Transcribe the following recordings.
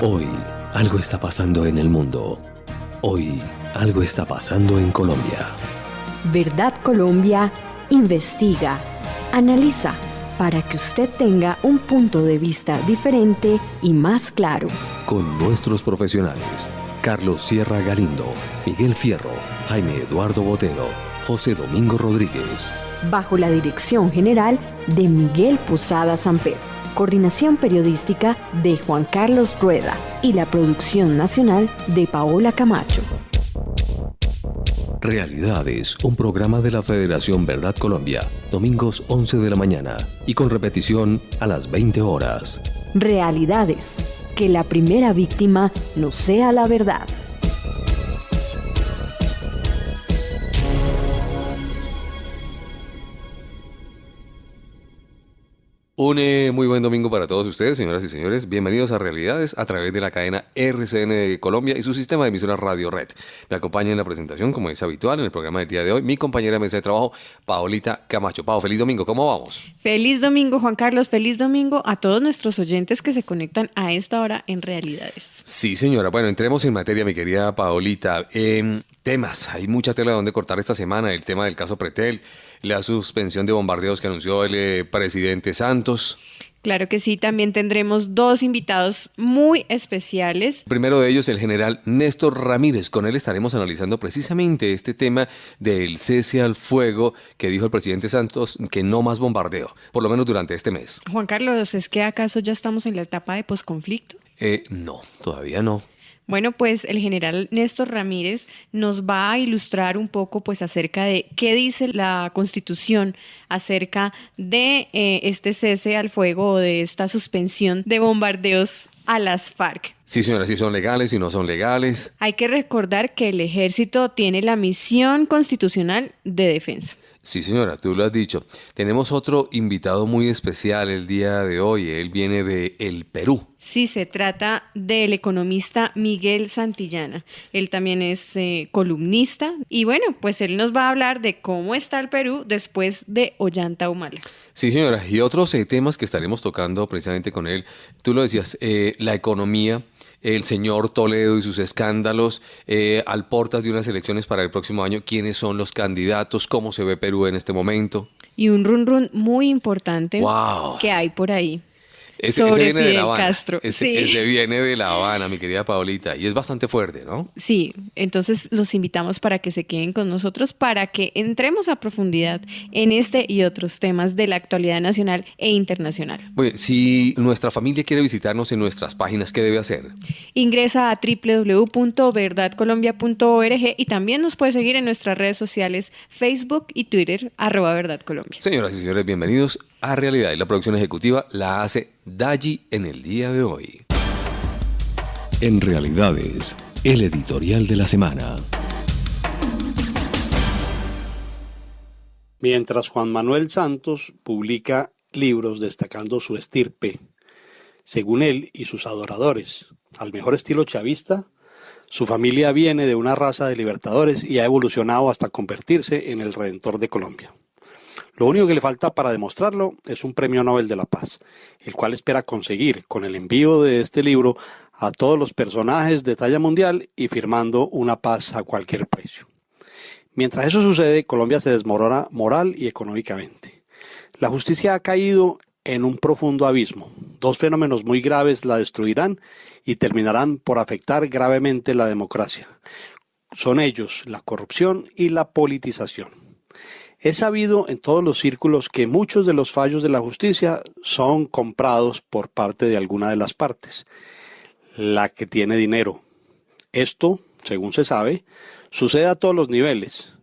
Hoy algo está pasando en el mundo. Hoy algo está pasando en Colombia. Verdad Colombia investiga, analiza, para que usted tenga un punto de vista diferente y más claro. Con nuestros profesionales, Carlos Sierra Galindo, Miguel Fierro, Jaime Eduardo Botero, José Domingo Rodríguez. Bajo la dirección general de Miguel Posada Samper. Coordinación periodística de Juan Carlos Rueda y la producción nacional de Paola Camacho. Realidades, un programa de la Federación Verdad Colombia, domingos 11 de la mañana y con repetición a las 20 horas. Realidades, que la primera víctima no sea la verdad. Un muy buen domingo para todos ustedes, señoras y señores. Bienvenidos a Realidades a través de la cadena RCN de Colombia y su sistema de emisoras Radio Red. Me acompaña en la presentación, como es habitual en el programa del día de hoy, mi compañera de mesa de trabajo, Paolita Camacho. Pao, feliz domingo, ¿cómo vamos? Feliz domingo, Juan Carlos, feliz domingo a todos nuestros oyentes que se conectan a esta hora en Realidades. Sí, señora. Bueno, entremos en materia, mi querida Paolita. Temas, hay mucha tela donde cortar esta semana. El tema del caso Pretel, la suspensión de bombardeos que anunció el presidente Santos. Claro que sí, también tendremos dos invitados muy especiales. El primero de ellos, el general Néstor Ramírez. Con él estaremos analizando precisamente este tema del cese al fuego que dijo el presidente Santos, que no más bombardeo, por lo menos durante este mes. Juan Carlos, ¿es que acaso ya estamos en la etapa de posconflicto? No, todavía no. Bueno, pues el general Néstor Ramírez nos va a ilustrar un poco pues acerca de qué dice la Constitución acerca de este cese al fuego o de esta suspensión de bombardeos a las FARC. Sí, señora, si son legales, si no son legales. Hay que recordar que el ejército tiene la misión constitucional de defensa. Sí, señora, tú lo has dicho. Tenemos otro invitado muy especial el día de hoy. Él viene de el Perú. Sí, se trata del economista Miguel Santillana. Él también es columnista y bueno, pues él nos va a hablar de cómo está el Perú después de Ollanta Humala. Sí, señora, y otros temas que estaremos tocando precisamente con él. Tú lo decías, la economía, el señor Toledo y sus escándalos, al portas de unas elecciones para el próximo año, quiénes son los candidatos, cómo se ve Perú en este momento. Y un run muy importante ¡Wow! Que hay por ahí. Ese sobre viene de Fidel La Habana. Castro. Ese viene de La Habana, mi querida Paolita, y es bastante fuerte, ¿no? Sí, entonces los invitamos para que se queden con nosotros, para que entremos a profundidad en este y otros temas de la actualidad nacional e internacional. Bueno, si nuestra familia quiere visitarnos en nuestras páginas, ¿qué debe hacer? Ingresa a www.verdadcolombia.org y también nos puede seguir en nuestras redes sociales, Facebook y Twitter, @verdadcolombia. Señoras y señores, bienvenidos a Realidad. Y la producción ejecutiva la hace Dayi en el día de hoy. En Realidades, el editorial de la semana. Mientras Juan Manuel Santos publica libros destacando su estirpe, según él y sus adoradores, al mejor estilo chavista, su familia viene de una raza de libertadores y ha evolucionado hasta convertirse en el Redentor de Colombia. Lo único que le falta para demostrarlo es un premio Nobel de la Paz, el cual espera conseguir con el envío de este libro a todos los personajes de talla mundial y firmando una paz a cualquier precio. Mientras eso sucede, Colombia se desmorona moral y económicamente. La justicia ha caído en un profundo abismo. Dos fenómenos muy graves la destruirán y terminarán por afectar gravemente la democracia. Son ellos la corrupción y la politización. Es sabido en todos los círculos que muchos de los fallos de la justicia son comprados por parte de alguna de las partes, la que tiene dinero. Esto, según se sabe, sucede a todos los niveles.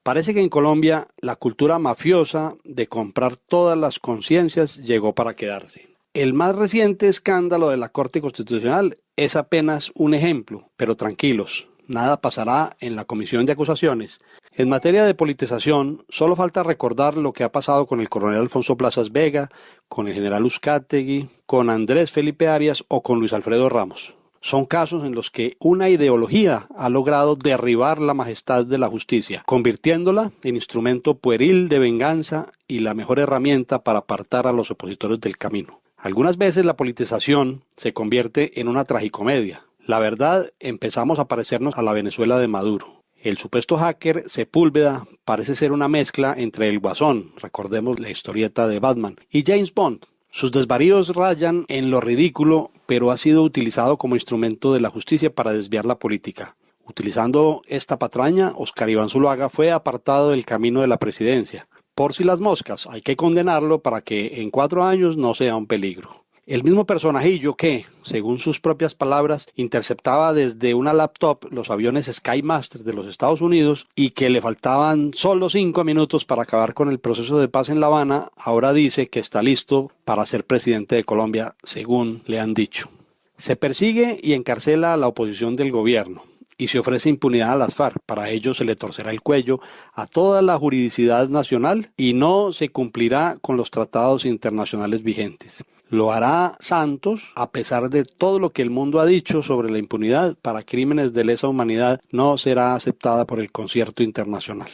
Parece que en Colombia la cultura mafiosa de comprar todas las conciencias llegó para quedarse. El más reciente escándalo de la Corte Constitucional es apenas un ejemplo, pero tranquilos. Nada pasará en la comisión de acusaciones. En materia de politización, solo falta recordar lo que ha pasado con el coronel Alfonso Plazas Vega, con el general Uzcategui, con Andrés Felipe Arias o con Luis Alfredo Ramos. Son casos en los que una ideología ha logrado derribar la majestad de la justicia, convirtiéndola en instrumento pueril de venganza y la mejor herramienta para apartar a los opositores del camino. Algunas veces la politización se convierte en una tragicomedia. La verdad, empezamos a parecernos a la Venezuela de Maduro. El supuesto hacker Sepúlveda parece ser una mezcla entre el Guasón, recordemos la historieta de Batman, y James Bond. Sus desvaríos rayan en lo ridículo, pero ha sido utilizado como instrumento de la justicia para desviar la política. Utilizando esta patraña, Óscar Iván Zuluaga fue apartado del camino de la presidencia. Por si las moscas, hay que condenarlo para que en 4 años no sea un peligro. El mismo personajillo que, según sus propias palabras, interceptaba desde una laptop los aviones Skymaster de los Estados Unidos y que le faltaban solo 5 minutos para acabar con el proceso de paz en La Habana, ahora dice que está listo para ser presidente de Colombia, según le han dicho. Se persigue y encarcela a la oposición del gobierno y se ofrece impunidad a las FARC. Para ello se le torcerá el cuello a toda la juridicidad nacional y no se cumplirá con los tratados internacionales vigentes. Lo hará Santos, a pesar de todo lo que el mundo ha dicho sobre la impunidad para crímenes de lesa humanidad, no será aceptada por el concierto internacional.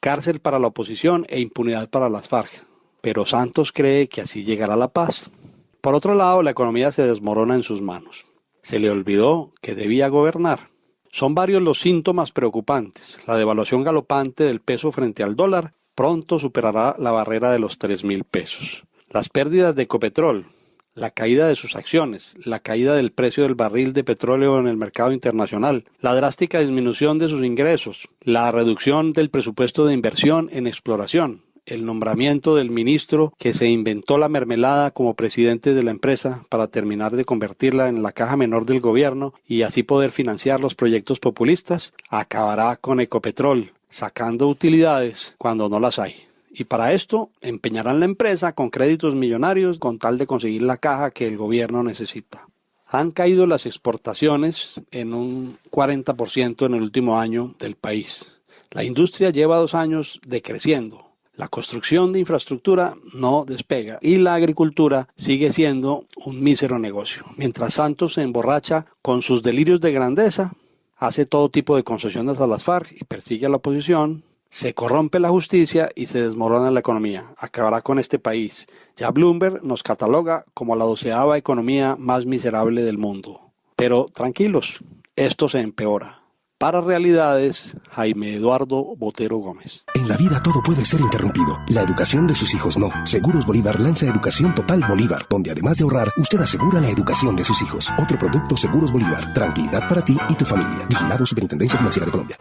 Cárcel para la oposición e impunidad para las FARC. Pero Santos cree que así llegará la paz. Por otro lado, la economía se desmorona en sus manos. Se le olvidó que debía gobernar. Son varios los síntomas preocupantes. La devaluación galopante del peso frente al dólar pronto superará la barrera de los 3.000 pesos. Las pérdidas de Ecopetrol, la caída de sus acciones, la caída del precio del barril de petróleo en el mercado internacional, la drástica disminución de sus ingresos, la reducción del presupuesto de inversión en exploración, el nombramiento del ministro que se inventó la mermelada como presidente de la empresa para terminar de convertirla en la caja menor del gobierno y así poder financiar los proyectos populistas, acabará con Ecopetrol, sacando utilidades cuando no las hay. Y para esto empeñarán la empresa con créditos millonarios con tal de conseguir la caja que el gobierno necesita. Han caído las exportaciones en un 40% en el último año del país. La industria lleva 2 años decreciendo. La construcción de infraestructura no despega y la agricultura sigue siendo un mísero negocio. Mientras Santos se emborracha con sus delirios de grandeza, hace todo tipo de concesiones a las FARC y persigue a la oposición, se corrompe la justicia y se desmorona la economía. Acabará con este país. Ya Bloomberg nos cataloga como la 12ª economía más miserable del mundo. Pero tranquilos, esto se empeora. Para Realidades, Jaime Eduardo Botero Gómez. En la vida todo puede ser interrumpido. La educación de sus hijos no. Seguros Bolívar lanza Educación Total Bolívar, donde además de ahorrar, usted asegura la educación de sus hijos. Otro producto Seguros Bolívar. Tranquilidad para ti y tu familia. Vigilado Superintendencia Financiera de Colombia.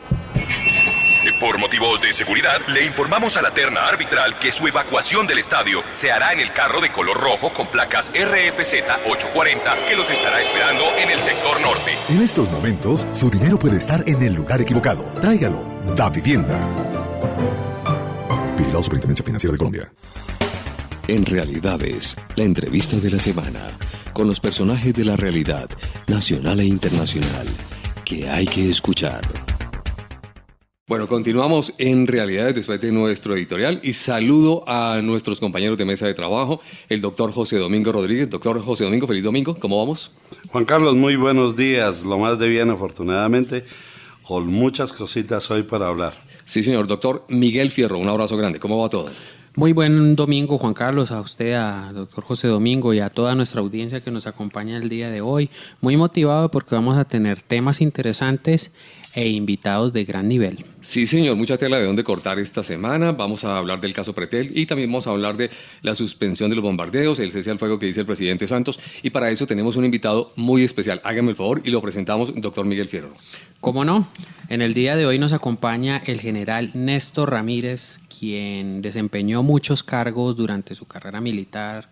Por motivos de seguridad, le informamos a la terna arbitral que su evacuación del estadio se hará en el carro de color rojo con placas RFZ 840 que los estará esperando en el sector norte. En estos momentos, su dinero puede estar en el lugar equivocado. Tráigalo. Da Vivienda. Vigilado Superintendencia Financiera de Colombia. En Realidades, la entrevista de la semana, con los personajes de la realidad, nacional e internacional, que hay que escuchar. Bueno, continuamos en Realidades después de nuestro editorial y saludo a nuestros compañeros de mesa de trabajo, el doctor José Domingo Rodríguez. Doctor José Domingo, feliz domingo, ¿cómo vamos? Juan Carlos, muy buenos días, lo más de bien afortunadamente, con muchas cositas hoy para hablar. Sí, señor. Doctor Miguel Fierro, un abrazo grande, ¿cómo va todo? Muy buen domingo, Juan Carlos, a usted, a doctor José Domingo y a toda nuestra audiencia que nos acompaña el día de hoy. Muy motivado porque vamos a tener temas interesantes e invitados de gran nivel. Sí, señor, mucha tela de dónde cortar esta semana. Vamos a hablar del caso Pretel y también vamos a hablar de la suspensión de los bombardeos, el cese al fuego que dice el presidente Santos, y para eso tenemos un invitado muy especial. Hágame el favor y lo presentamos, doctor Miguel Fierro. ¿Cómo no? En el día de hoy nos acompaña el general Néstor Ramírez, quien desempeñó muchos cargos durante su carrera militar,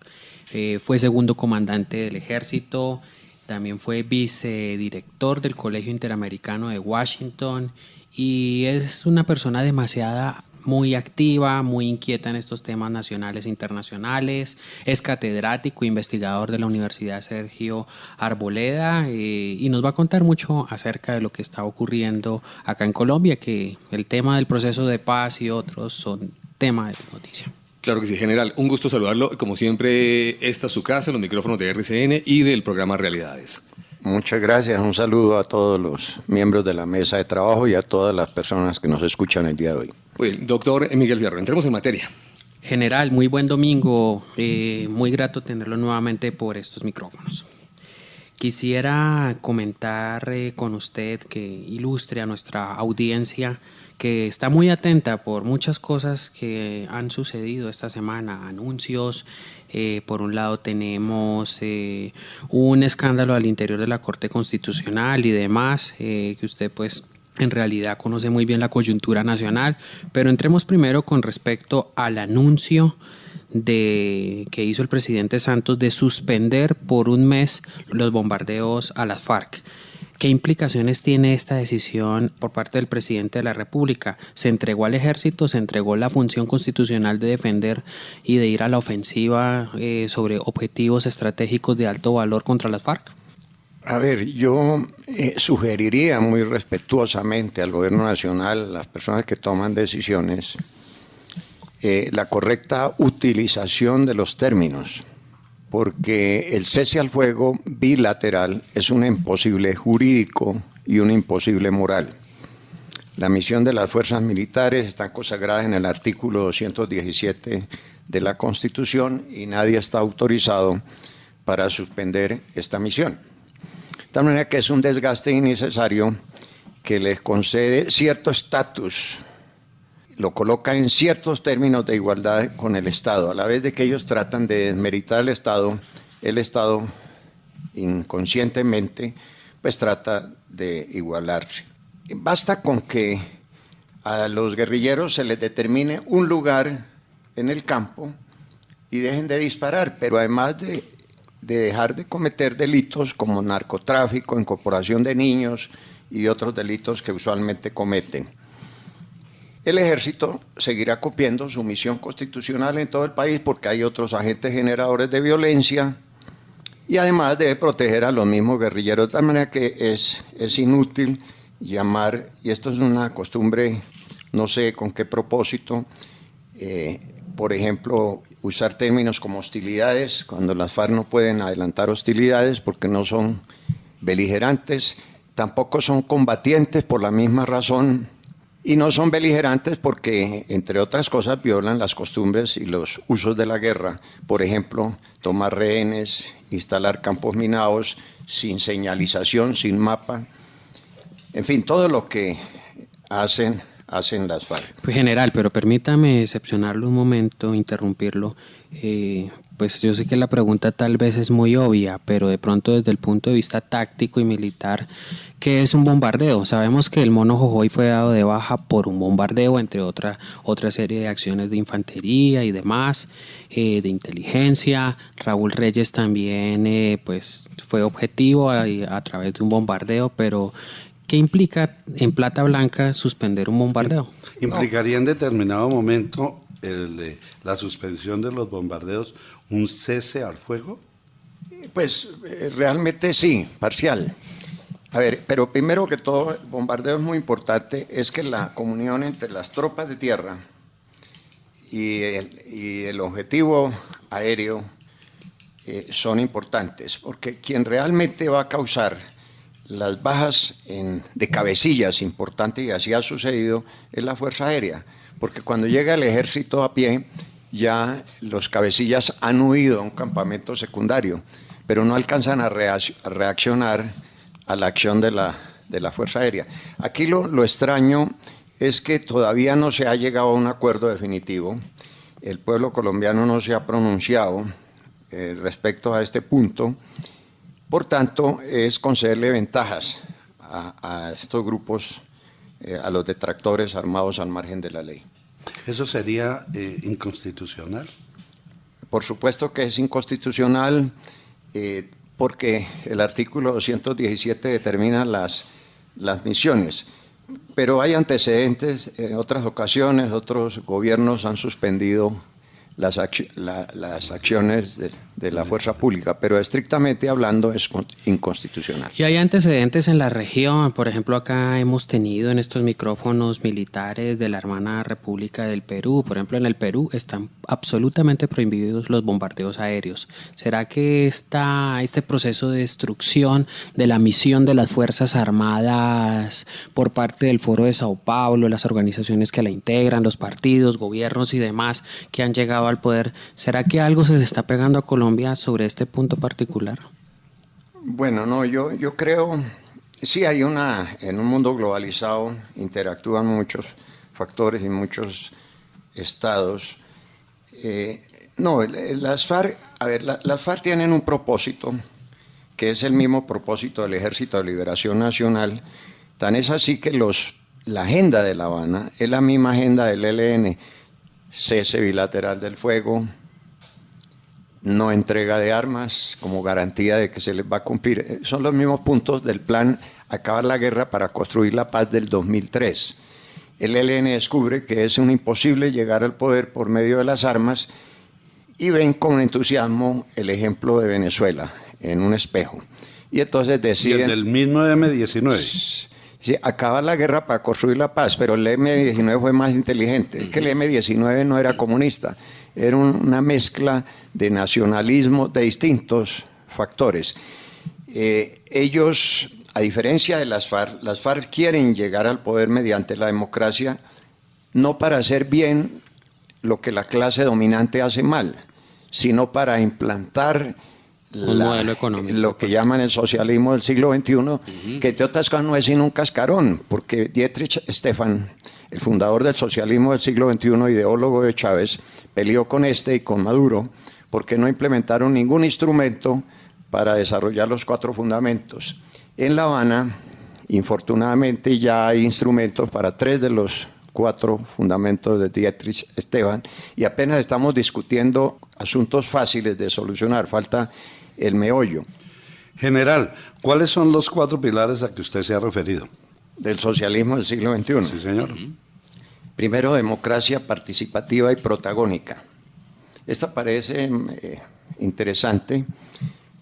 fue segundo comandante del ejército, también fue vicedirector del Colegio Interamericano de Washington y es una persona muy activa, muy inquieta en estos temas nacionales e internacionales. Es catedrático e investigador de la Universidad Sergio Arboleda y nos va a contar mucho acerca de lo que está ocurriendo acá en Colombia, que el tema del proceso de paz y otros son tema de noticia. Claro que sí, general. Un gusto saludarlo. Como siempre, esta es su casa, los micrófonos de RCN y del programa Realidades. Muchas gracias. Un saludo a todos los miembros de la mesa de trabajo y a todas las personas que nos escuchan el día de hoy. Doctor Miguel Fierro, entremos en materia. General, muy buen domingo, muy grato tenerlo nuevamente por estos micrófonos. Quisiera comentar con usted que ilustre a nuestra audiencia que está muy atenta por muchas cosas que han sucedido esta semana, anuncios. Por un lado tenemos un escándalo al interior de la Corte Constitucional y demás, que usted pues en realidad conoce muy bien la coyuntura nacional, pero entremos primero con respecto al anuncio que hizo el presidente Santos de suspender por un mes los bombardeos a las FARC. ¿Qué implicaciones tiene esta decisión por parte del presidente de la República? ¿Se entregó al ejército? ¿Se entregó la función constitucional de defender y de ir a la ofensiva sobre objetivos estratégicos de alto valor contra las FARC? A ver, yo sugeriría muy respetuosamente al gobierno nacional, a las personas que toman decisiones, la correcta utilización de los términos, porque el cese al fuego bilateral es un imposible jurídico y un imposible moral. La misión de las fuerzas militares está consagrada en el artículo 217 de la Constitución y nadie está autorizado para suspender esta misión. De tal manera que es un desgaste innecesario que les concede cierto estatus, lo coloca en ciertos términos de igualdad con el Estado. A la vez de que ellos tratan de desmeritar al Estado, el Estado inconscientemente pues trata de igualarse. Basta con que a los guerrilleros se les determine un lugar en el campo y dejen de disparar, pero además de dejar de cometer delitos como narcotráfico, incorporación de niños y otros delitos que usualmente cometen. El ejército seguirá cumpliendo su misión constitucional en todo el país porque hay otros agentes generadores de violencia y además debe proteger a los mismos guerrilleros, de tal manera que es inútil llamar, y esto es una costumbre, no sé con qué propósito, por ejemplo, usar términos como hostilidades, cuando las FARC no pueden adelantar hostilidades porque no son beligerantes, tampoco son combatientes por la misma razón, y no son beligerantes porque, entre otras cosas, violan las costumbres y los usos de la guerra. Por ejemplo, tomar rehenes, instalar campos minados sin señalización, sin mapa. En fin, todo lo que hacen las FARC. Pues general, pero permítame excepcionarlo un momento, interrumpirlo. Pues yo sé que la pregunta tal vez es muy obvia, pero de pronto desde el punto de vista táctico y militar, ¿qué es un bombardeo? Sabemos que el Mono Jojoy fue dado de baja por un bombardeo, entre otra serie de acciones de infantería y demás, de inteligencia. Raúl Reyes también pues fue objetivo a través de un bombardeo, pero ¿qué implica en Plata Blanca suspender un bombardeo? ¿Implicaría en determinado momento la suspensión de los bombardeos un cese al fuego? Pues realmente sí, parcial. A ver, pero primero que todo, el bombardeo es muy importante, es que la comunión entre las tropas de tierra y el objetivo aéreo son importantes, porque quien realmente va a causar las bajas de cabecillas importantes, y así ha sucedido, es la Fuerza Aérea, porque cuando llega el ejército a pie, ya los cabecillas han huido a un campamento secundario, pero no alcanzan a reaccionar a la acción de la Fuerza Aérea. Aquí lo extraño es que todavía no se ha llegado a un acuerdo definitivo. El pueblo colombiano no se ha pronunciado respecto a este punto. Por tanto, es concederle ventajas a estos grupos, a los detractores armados al margen de la ley. ¿Eso sería inconstitucional? Por supuesto que es inconstitucional, porque el artículo 217 determina las misiones, pero hay antecedentes. En otras ocasiones otros gobiernos han suspendido las acciones de la fuerza pública, pero estrictamente hablando es inconstitucional. Y hay antecedentes en la región, por ejemplo acá hemos tenido en estos micrófonos militares de la hermana República del Perú, por ejemplo en el Perú están absolutamente prohibidos los bombardeos aéreos. ¿Será que este proceso de destrucción de la misión de las Fuerzas Armadas por parte del Foro de Sao Paulo, las organizaciones que la integran, los partidos, gobiernos y demás que han llegado al poder, será que algo se está pegando a Colombia sobre este punto particular? Bueno, no, yo creo, sí hay en un mundo globalizado interactúan muchos factores y muchos estados. Las FARC, las FARC tienen un propósito que es el mismo propósito del Ejército de Liberación Nacional, tan es así que la agenda de La Habana es la misma agenda del ELN, cese bilateral del fuego, no entrega de armas como garantía de que se les va a cumplir. Son los mismos puntos del plan Acabar la Guerra para Construir la Paz del 2003. El ELN descubre que es un imposible llegar al poder por medio de las armas y ven con entusiasmo el ejemplo de Venezuela en un espejo. Y entonces deciden... Desde el mismo M-19. Sí, acabar la guerra para construir la paz, pero el M-19 fue más inteligente. Es que el M-19 no era comunista, era una mezcla de nacionalismo de distintos factores. Ellos, a diferencia de las FARC quieren llegar al poder mediante la democracia, no para hacer bien lo que la clase dominante hace mal, sino para implantar modelo económico, lo que llaman el socialismo del siglo XXI, que de otras cosas no es sino un cascarón, porque Dietrich Stefan, el fundador del socialismo del siglo XXI, ideólogo de Chávez, peleó con y con Maduro, porque no implementaron ningún instrumento para desarrollar los 4 fundamentos. En La Habana, infortunadamente, ya hay instrumentos para 3 de los 4 fundamentos de Dietrich Stefan, y apenas estamos discutiendo asuntos fáciles de solucionar, falta el meollo. General, ¿cuáles son los 4 pilares a que usted se ha referido? Del socialismo del siglo XXI. Sí, señor. Primero, democracia participativa y protagónica. Esta parece interesante,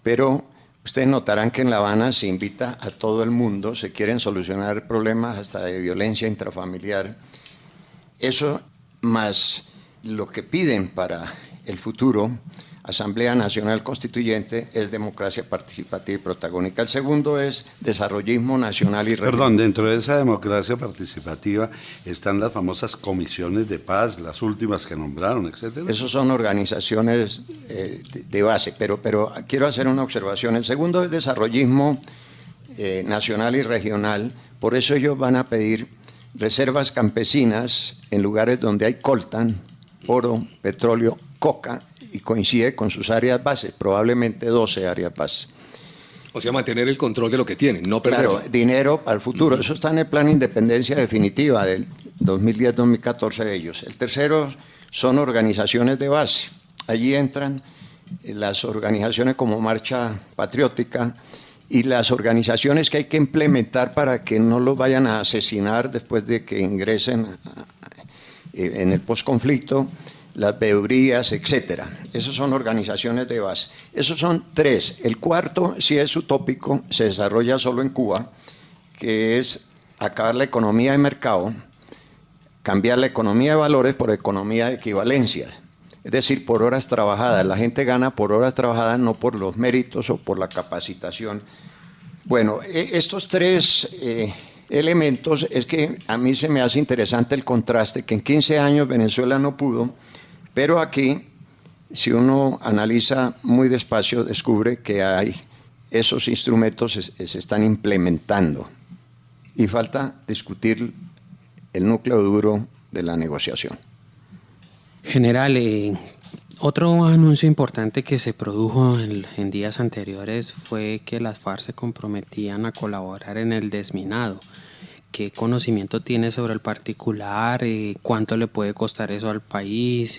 pero ustedes notarán que en La Habana se invita a todo el mundo, se quieren solucionar problemas hasta de violencia intrafamiliar. Eso más lo que piden para el futuro, Asamblea Nacional Constituyente, es democracia participativa y protagónica. El segundo es desarrollismo nacional y regional. Perdón, dentro de esa democracia participativa están las famosas comisiones de paz, las últimas que nombraron, etcétera. Esos son organizaciones de base, pero quiero hacer una observación. El segundo es desarrollismo nacional y regional. Por eso ellos van a pedir reservas campesinas en lugares donde hay coltan, oro, petróleo, coca, y coincide con sus áreas bases, probablemente 12 áreas bases. O sea, mantener el control de lo que tienen, no perderlo. Claro, dinero para el futuro. Eso está en el plan de independencia definitiva del 2010-2014 de ellos. El tercero son organizaciones de base. Allí entran las organizaciones como Marcha Patriótica y las organizaciones que hay que implementar para que no los vayan a asesinar después de que ingresen en el posconflicto, las veedurías, etcétera. Esas son organizaciones de base. Esos son 3. El cuarto, si es utópico, se desarrolla solo en Cuba, que es acabar la economía de mercado, cambiar la economía de valores por economía de equivalencia, es decir, por horas trabajadas. La gente gana por horas trabajadas, no por los méritos o por la capacitación. Bueno, estos 3 elementos es que a mí se me hace interesante el contraste, que en 15 años Venezuela no pudo, pero aquí, si uno analiza muy despacio, descubre que hay esos instrumentos se están implementando y falta discutir el núcleo duro de la negociación. General, otro anuncio importante que se produjo en días anteriores fue que las FARC se comprometían a colaborar en el desminado. ¿Qué conocimiento tiene sobre el particular? ¿Cuánto le puede costar eso al país?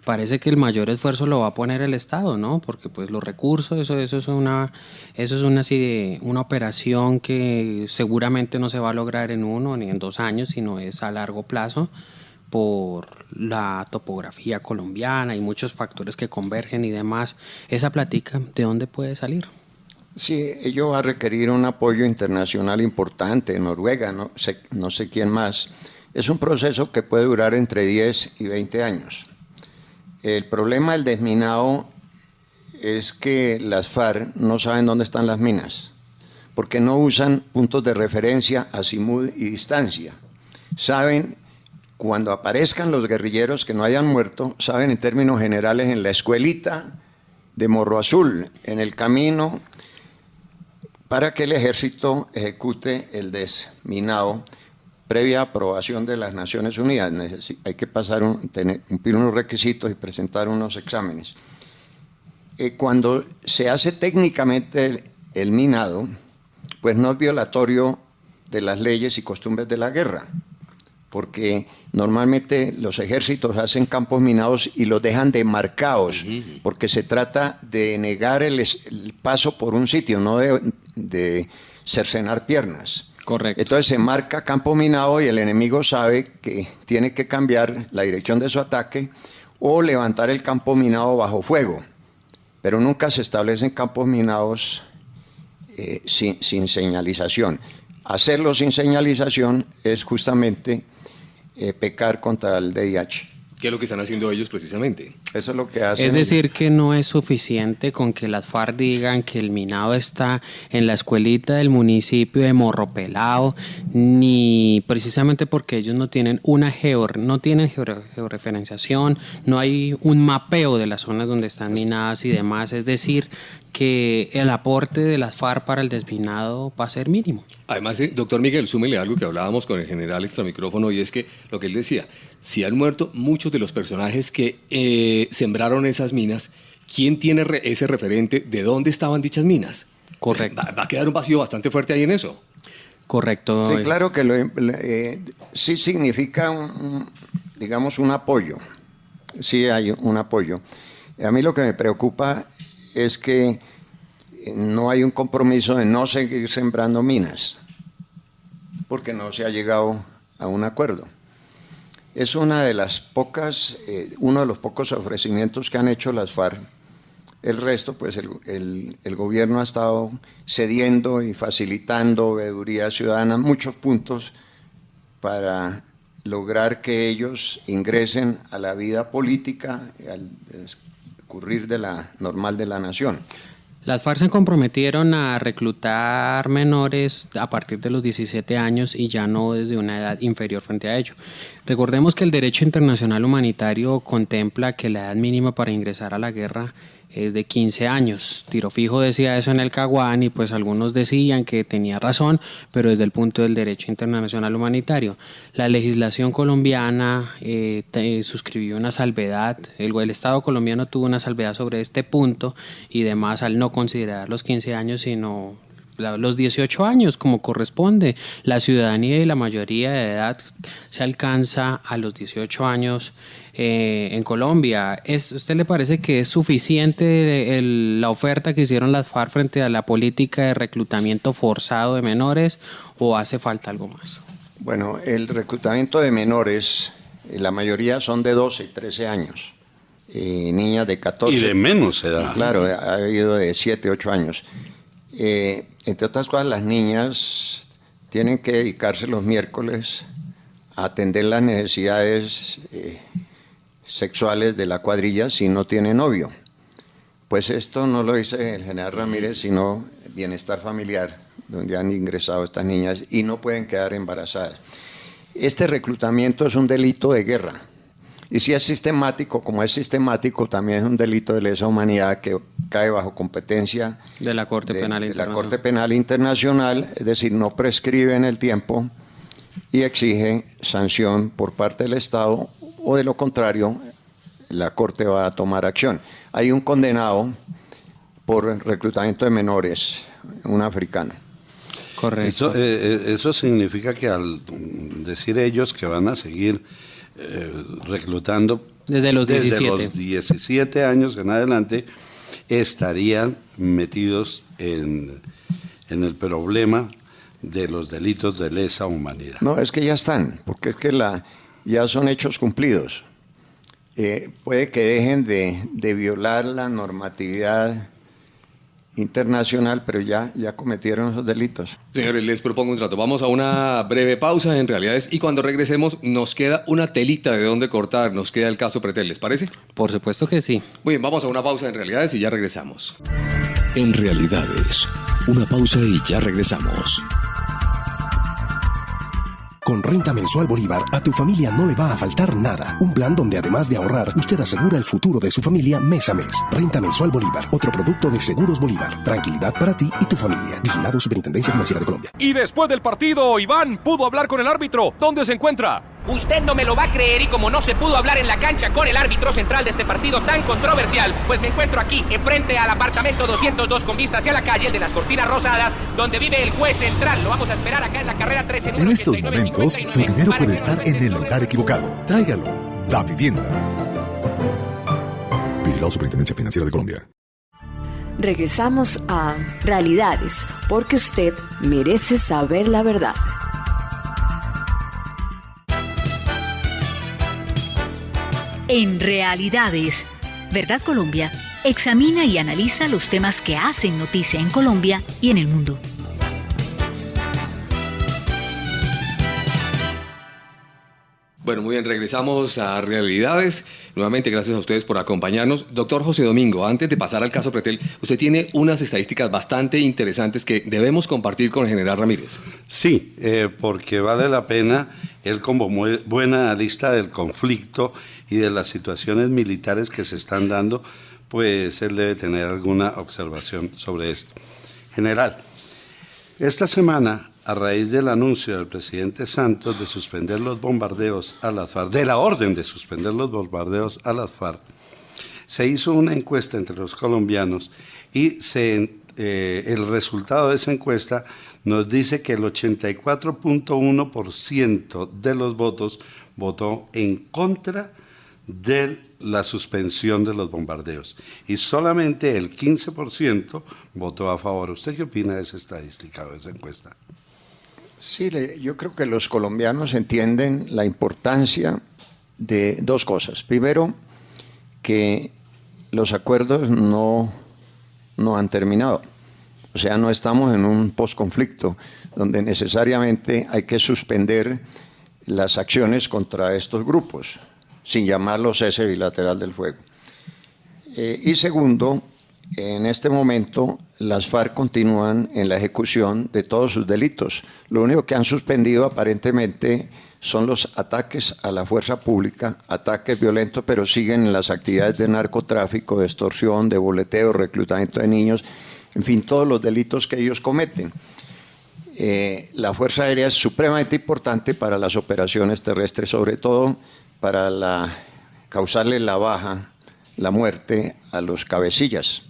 Parece que el mayor esfuerzo lo va a poner el Estado, ¿no? Porque pues los recursos, eso es una operación que seguramente no se va a lograr en 1 ni en 2 años, sino es a largo plazo. por la topografía colombiana y muchos factores que convergen y demás. ¿Esa plática de dónde puede salir? Sí, ello va a requerir un apoyo internacional importante, Noruega, no sé quién más. Es un proceso que puede durar entre 10 y 20 años. El problema del desminado es que las FARC no saben dónde están las minas, porque no usan puntos de referencia, azimut y distancia. Saben, cuando aparezcan los guerrilleros que no hayan muerto, saben en términos generales en la escuelita de Morro Azul, en el camino para que el ejército ejecute el desminado previa aprobación de las Naciones Unidas. Hay que pasar cumplir unos requisitos y presentar unos exámenes. Cuando se hace técnicamente el minado, pues no es violatorio de las leyes y costumbres de la guerra, porque normalmente los ejércitos hacen campos minados y los dejan demarcados, porque se trata de negar el paso por un sitio, no de cercenar piernas. Correcto. Entonces se marca campo minado y el enemigo sabe que tiene que cambiar la dirección de su ataque o levantar el campo minado bajo fuego, pero nunca se establecen campos minados sin señalización. Hacerlo sin señalización es justamente pecar contra el DIH. ¿Qué es lo que están haciendo ellos precisamente? Eso es lo que hacen. Es decir, que no es suficiente con que las FARC digan que el minado está en la escuelita del municipio de Morro Pelado, ni precisamente porque ellos no tienen georreferenciación, no hay un mapeo de las zonas donde están minadas y demás. Es decir, que el aporte de las FARC para el desminado va a ser mínimo. Además, doctor Miguel, súmele algo que hablábamos con el general extramicrófono, y es que lo que él decía, si han muerto muchos de los personajes que sembraron esas minas, ¿quién tiene ese referente de dónde estaban dichas minas? Correcto. Pues va a quedar un vacío bastante fuerte ahí en eso. Correcto. Sí, claro que sí significa un apoyo. Sí hay un apoyo. A mí lo que me preocupa es que no hay un compromiso de no seguir sembrando minas, porque no se ha llegado a un acuerdo. Es uno de los pocos ofrecimientos que han hecho las FARC. El resto, pues el gobierno ha estado cediendo y facilitando veeduría ciudadana, muchos puntos para lograr que ellos ingresen a la vida política, al discurrir normal de la nación. Las FARC se comprometieron a reclutar menores a partir de los 17 años y ya no desde una edad inferior frente a ello. Recordemos que el derecho internacional humanitario contempla que la edad mínima para ingresar a la guerra es de 15 años. Tiro Fijo decía eso en el Caguán y pues algunos decían que tenía razón, pero desde el punto del derecho internacional humanitario. La legislación colombiana suscribió una salvedad, el Estado colombiano tuvo una salvedad sobre este punto y demás al no considerar los 15 años sino los 18 años como corresponde. La ciudadanía y la mayoría de edad se alcanza a los 18 años en Colombia. ¿Usted le parece que es suficiente la oferta que hicieron las FARC frente a la política de reclutamiento forzado de menores o hace falta algo más? Bueno, el reclutamiento de menores, la mayoría son de 12 y 13 años. Niñas de 14. Y de menos edad. Claro, ha habido de 7, 8 años. Entre otras cosas, las niñas tienen que dedicarse los miércoles a atender las necesidades sexuales de la cuadrilla si no tiene novio. Pues esto no lo dice el general Ramírez, sino Bienestar Familiar, donde han ingresado estas niñas y no pueden quedar embarazadas. Este reclutamiento es un delito de guerra. Y si es sistemático, como es sistemático, también es un delito de lesa humanidad que cae bajo competencia de la Corte Penal Internacional, es decir, no prescribe en el tiempo y exige sanción por parte del Estado, o de lo contrario, la Corte va a tomar acción. Hay un condenado por reclutamiento de menores, un africano. Correcto. Eso significa que al decir ellos que van a seguir reclutando desde los 17 años en adelante, estarían metidos en el problema de los delitos de lesa humanidad. No, es que ya están, porque es que ya son hechos cumplidos. Puede que dejen de violar la normatividad internacional, pero ya cometieron esos delitos. Señores, les propongo un trato. Vamos a una breve pausa en Realidades y cuando regresemos nos queda una telita de dónde cortar, nos queda el caso Pretel, ¿les parece? Por supuesto que sí. Muy bien, vamos a una pausa en Realidades y ya regresamos. En Realidades, una pausa y ya regresamos. Con Renta Mensual Bolívar, a tu familia no le va a faltar nada. Un plan donde además de ahorrar, usted asegura el futuro de su familia mes a mes. Renta Mensual Bolívar, otro producto de Seguros Bolívar. Tranquilidad para ti y tu familia. Vigilado Superintendencia Financiera de Colombia. Y después del partido, Iván pudo hablar con el árbitro. ¿Dónde se encuentra? Usted no me lo va a creer y como no se pudo hablar en la cancha con el árbitro central de este partido tan controversial, pues me encuentro aquí, enfrente al apartamento 202 con vista hacia la calle, el de las Cortinas Rosadas, donde vive el juez central. Lo vamos a esperar acá en la carrera 13. En estos momentos, su dinero puede estar en el lugar equivocado. Tráigalo. Da Vivienda. Vigilado Superintendencia Financiera de Colombia. Regresamos a Realidades, porque usted merece saber la verdad. En Realidades, Verdad Colombia examina y analiza los temas que hacen noticia en Colombia y en el mundo. Bueno, muy bien, regresamos a Realidades. Nuevamente, gracias a ustedes por acompañarnos. Doctor José Domingo, antes de pasar al caso Pretel, usted tiene unas estadísticas bastante interesantes que debemos compartir con el general Ramírez. Sí, porque vale la pena, él como buen analista del conflicto y de las situaciones militares que se están dando, pues él debe tener alguna observación sobre esto. General, esta semana, a raíz del anuncio del presidente Santos de suspender los bombardeos a las FARC, de la orden de suspender los bombardeos a las FARC, se hizo una encuesta entre los colombianos y el resultado de esa encuesta nos dice que el 84.1% de los votos votó en contra de la suspensión de los bombardeos y solamente el 15% votó a favor. ¿Usted qué opina de esa estadística o de esa encuesta? Sí, yo creo que los colombianos entienden la importancia de dos cosas. Primero, que los acuerdos no han terminado. O sea, no estamos en un posconflicto donde necesariamente hay que suspender las acciones contra estos grupos, sin llamarlo cese bilateral del fuego. Y segundo, en este momento las FARC continúan en la ejecución de todos sus delitos. Lo único que han suspendido aparentemente son los ataques a la fuerza pública, ataques violentos, pero siguen en las actividades de narcotráfico, de extorsión, de boleteo, reclutamiento de niños, en fin, todos los delitos que ellos cometen. La Fuerza Aérea es supremamente importante para las operaciones terrestres, sobre todo para causarle la baja, la muerte a los cabecillas.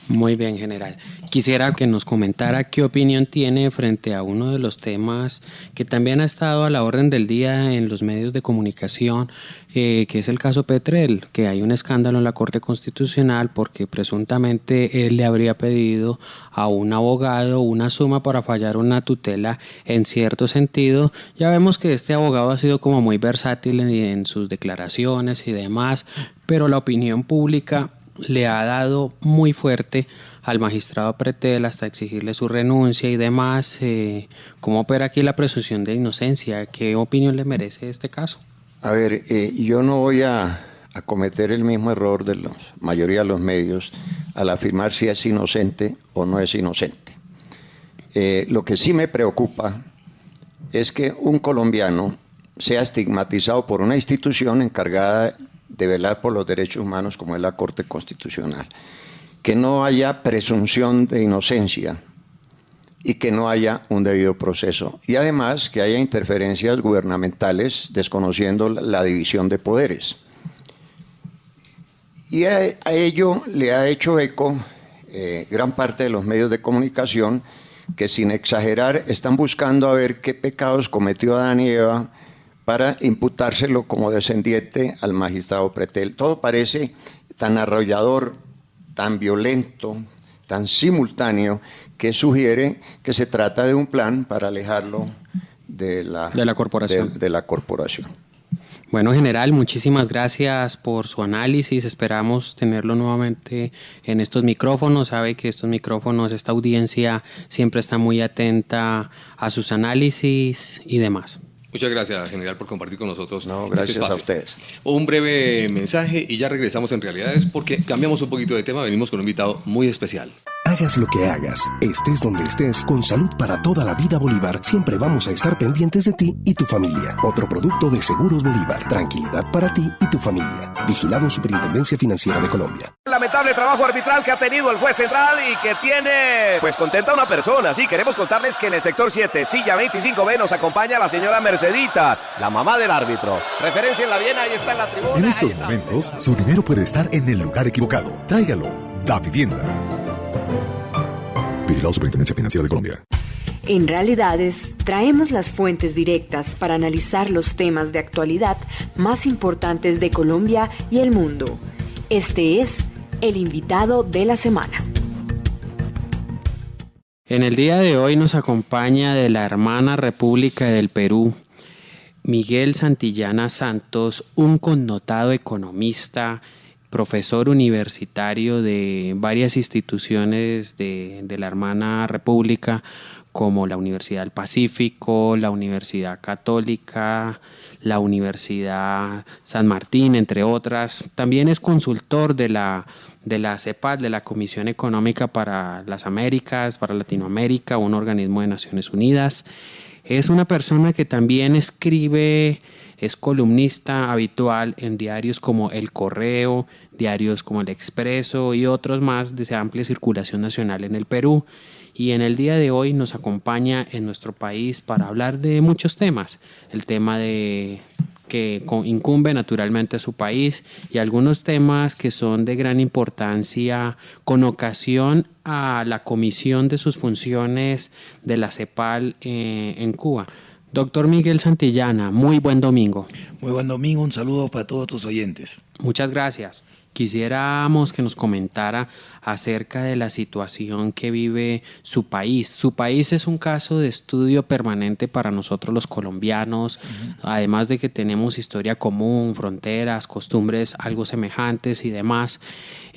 Muy bien, general. Quisiera que nos comentara qué opinión tiene frente a uno de los temas que también ha estado a la orden del día en los medios de comunicación, que es el caso Pretel, que hay un escándalo en la Corte Constitucional porque presuntamente él le habría pedido a un abogado una suma para fallar una tutela en cierto sentido. Ya vemos que este abogado ha sido como muy versátil en sus declaraciones y demás, pero la opinión pública le ha dado muy fuerte al magistrado Pretel hasta exigirle su renuncia y demás. ¿Cómo opera aquí la presunción de inocencia? ¿Qué opinión le merece este caso? A ver, yo no voy a cometer el mismo error de la mayoría de los medios al afirmar si es inocente o no es inocente. Lo que sí me preocupa es que un colombiano sea estigmatizado por una institución encargada de velar por los derechos humanos como es la Corte Constitucional, que no haya presunción de inocencia y que no haya un debido proceso, y además que haya interferencias gubernamentales desconociendo la división de poderes. Y a ello le ha hecho eco gran parte de los medios de comunicación que, sin exagerar, están buscando a ver qué pecados cometió Adán y Eva para imputárselo como descendiente al magistrado Pretel. Todo parece tan arrollador, tan violento, tan simultáneo, que sugiere que se trata de un plan para alejarlo de la corporación. De la corporación. Bueno, general, muchísimas gracias por su análisis. Esperamos tenerlo nuevamente en estos micrófonos. Sabe que estos micrófonos, esta audiencia siempre está muy atenta a sus análisis y demás. Muchas gracias, general, por compartir con nosotros. No, gracias a ustedes. Un breve mensaje y ya regresamos en Realidades porque cambiamos un poquito de tema. Venimos con un invitado muy especial. Hagas lo que hagas, estés donde estés, con Salud para toda la vida Bolívar, siempre vamos a estar pendientes de ti y tu familia. Otro producto de Seguros Bolívar, tranquilidad para ti y tu familia. Vigilado Superintendencia Financiera de Colombia. Lamentable trabajo arbitral que ha tenido el juez central y que tiene, pues, contenta a una persona. Sí, queremos contarles que en el sector 7, silla 25B, nos acompaña la señora Merceditas, la mamá del árbitro. Referencienla bien, ahí está en la tribuna. En estos momentos, su dinero puede estar en el lugar equivocado. Tráigalo. Da Vivienda. Vigilado Superintendencia Financiera de Colombia. En Realidades, traemos las fuentes directas para analizar los temas de actualidad más importantes de Colombia y el mundo. Este es el invitado de la semana. En el día de hoy nos acompaña de la hermana República del Perú, Miguel Santillana Santos, un connotado economista, profesor universitario de varias instituciones de la hermana República, como la Universidad del Pacífico, la Universidad Católica, la Universidad San Martín, entre otras. También es consultor de la CEPAL, de la Comisión Económica para las Américas, para Latinoamérica, un organismo de Naciones Unidas. Es una persona que también escribe, es columnista habitual en diarios como El Correo, diarios como El Expreso y otros más de amplia circulación nacional en el Perú. Y en el día de hoy nos acompaña en nuestro país para hablar de muchos temas. El tema que incumbe naturalmente a su país y algunos temas que son de gran importancia con ocasión a la comisión de sus funciones de la CEPAL en Cuba. Doctor Miguel Santillana, muy buen domingo. Muy buen domingo, un saludo para todos tus oyentes. Muchas gracias. Quisiéramos que nos comentara acerca de la situación que vive su país. Su país es un caso de estudio permanente para nosotros los colombianos, además de que tenemos historia común, fronteras, costumbres algo semejantes y demás.